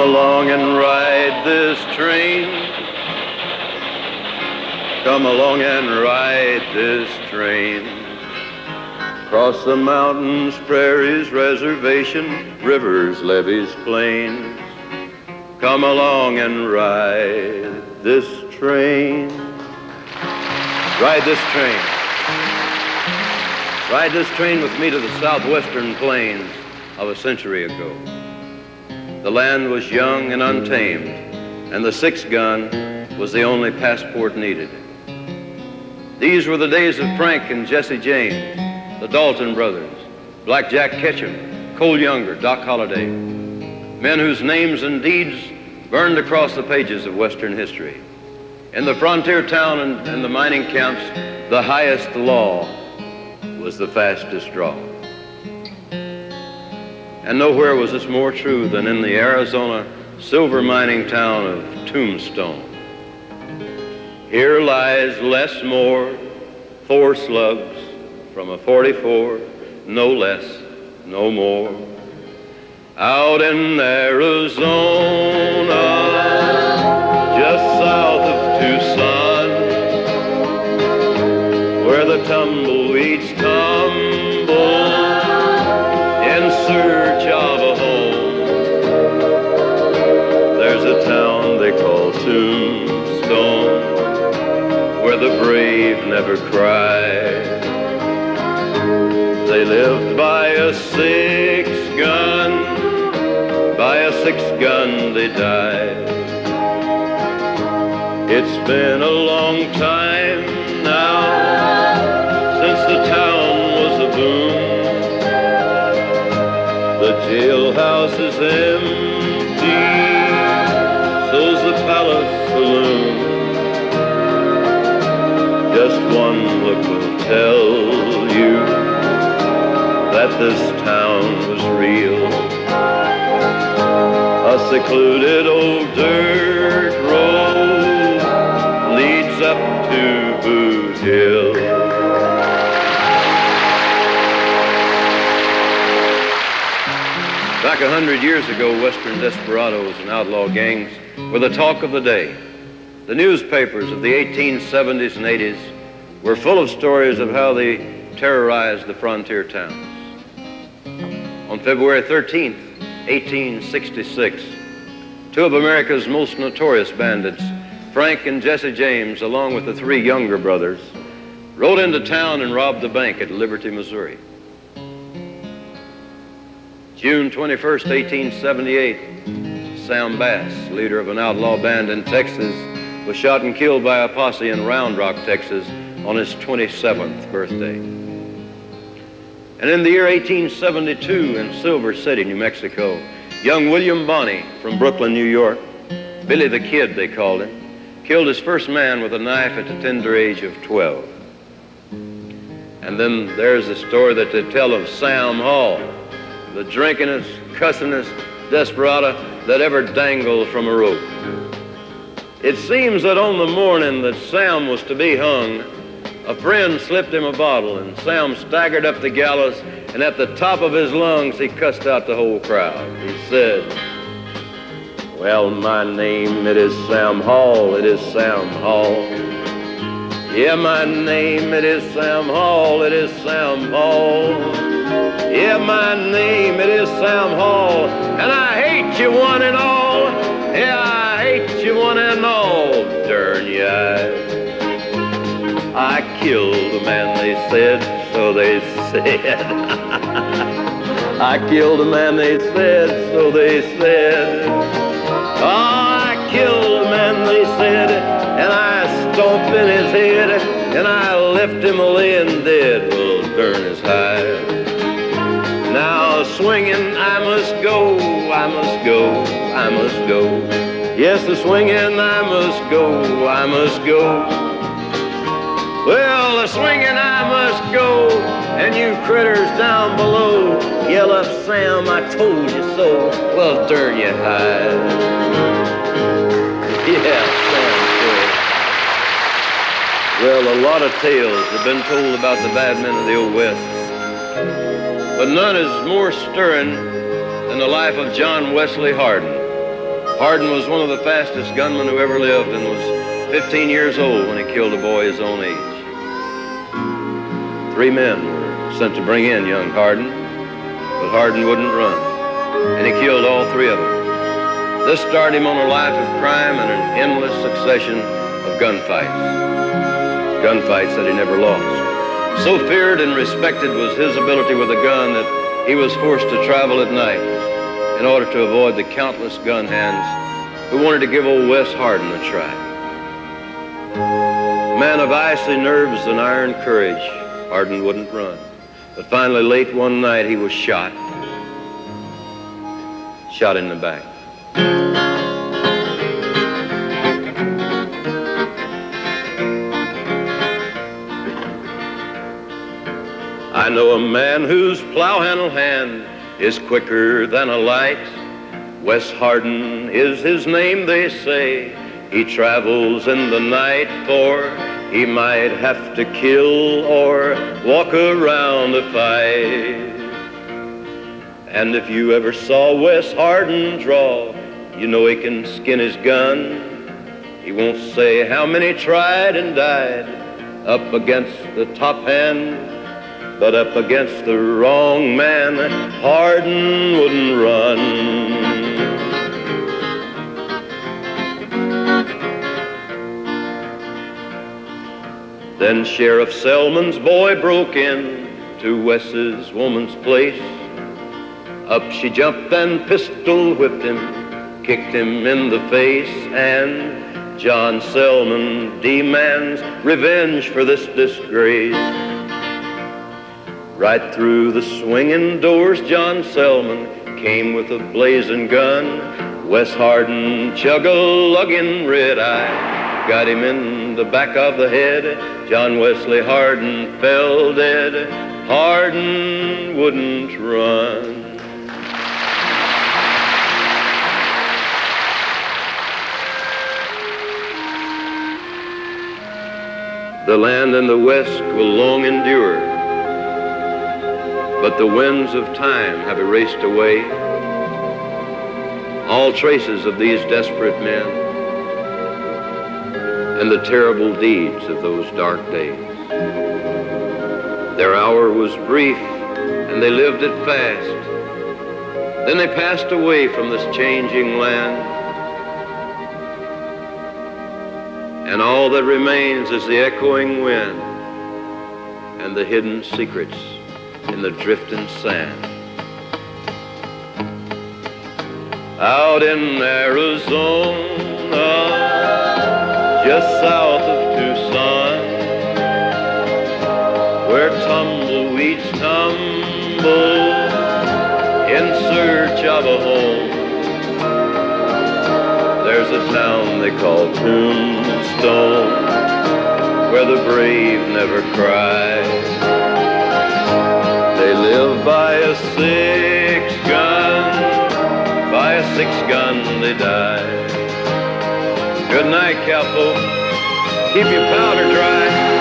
along and ride this train. Come along and ride this train. Across the mountains, prairies, reservation, rivers, levees, plains. Come along and ride this train. Ride this train. Ride this train with me to the southwestern plains of a century ago. The land was young and untamed, and the six-gun was the only passport needed. These were the days of Frank and Jesse James, the Dalton brothers, Black Jack Ketchum, Cole Younger, Doc Holliday, men whose names and deeds burned across the pages of Western history. In the frontier town and the mining camps, the highest law was the fastest draw. And nowhere was this more true than in the Arizona silver mining town of Tombstone. Here lies less more, 4 slugs from a 44, no less, no more. Out in Arizona, just south of Tucson, where the tumbleweeds tumble in search of a home. There's a town they call Tombstone, where the brave never cry. They lived by a 6-gun, by a 6-gun they died. It's been a long time now since the town was a boom. The jailhouse is empty, so's the palace saloon. Just one look will tell you that this town was real. A secluded old dirt road leads up to Boot Hill. Back 100 years ago, Western desperados and outlaw gangs were the talk of the day. The newspapers of the 1870s and 80s were full of stories of how they terrorized the frontier towns. On February 13th, 1866, 2 of America's most notorious bandits, Frank and Jesse James, along with the 3 younger brothers, rode into town and robbed a bank at Liberty, Missouri. June 21st, 1878, Sam Bass, leader of an outlaw band in Texas, was shot and killed by a posse in Round Rock, Texas, on his 27th birthday. And in the year 1872, in Silver City, New Mexico, young William Bonney from Brooklyn, New York, Billy the Kid they called him, killed his first man with a knife at the tender age of 12. And then there's the story that they tell of Sam Hall, the drinkingest, cussingest desperado that ever dangled from a rope. It seems that on the morning that Sam was to be hung, a friend slipped him a bottle, and Sam staggered up the gallows, and at the top of his lungs, he cussed out the whole crowd. He said, "Well, my name, it is Sam Hall, it is Sam Hall. Yeah, my name, it is Sam Hall, it is Sam Hall. Yeah, my name, it is Sam Hall, and I hate you one and all. Yeah, I hate you one and all, darn you. I killed a man, they said, so they said. I killed a man, they said, so they said. Oh, I killed a man, they said, and I stomped in his head, and I left him laying dead. Well, darn his hide. Now swinging I must go, I must go, I must go. Yes, the swinging I must go, I must go. Well, the swinging I must go, and you critters down below yell up, Sam, I told you so. Well, darn you hide. Yeah, Sam said. Well, a lot of tales have been told about the bad men of the Old West, but none is more stirring than the life of John Wesley Hardin, Hardin was one of the fastest gunmen who ever lived and was 15 years old when he killed a boy his own age. 3 men were sent to bring in young Hardin, but Hardin wouldn't run, and he killed all 3 of them. This started him on a life of crime and an endless succession of gunfights that he never lost. So feared and respected was his ability with a gun that he was forced to travel at night in order to avoid the countless gun hands who wanted to give old Wes Hardin a try. A man of icy nerves and iron courage, Hardin wouldn't run. But finally, late one night, he was shot in the back. I know a man whose plow handle hand is quicker than a light. Wes Hardin is his name, they say. He travels in the night, for he might have to kill or walk around a fight. And if you ever saw Wes Hardin draw, you know he can skin his gun. He won't say how many tried and died up against the top hand, but up against the wrong man, Hardin wouldn't run. Then Sheriff Selman's boy broke in to Wes's woman's place. Up she jumped and pistol whipped him, kicked him in the face, and John Selman demands revenge for this disgrace. Right through the swinging doors, John Selman came with a blazing gun. Wes Hardin, chug-a-lugging red-eye, got him in the back of the head. John Wesley Hardin fell dead. Hardin wouldn't run. The land and the West will long endure, but the winds of time have erased away all traces of these desperate men and the terrible deeds of those dark days. Their hour was brief, and they lived it fast. Then they passed away from this changing land, and all that remains is the echoing wind and the hidden secrets in the drifting sand. Out in Arizona, just south of Tucson, where tumbleweeds tumble in search of a home, there's a town they call Tombstone, where the brave never cry. They live by a 6-gun, by a 6-gun they die. Good night, cowpoke. Keep your powder dry.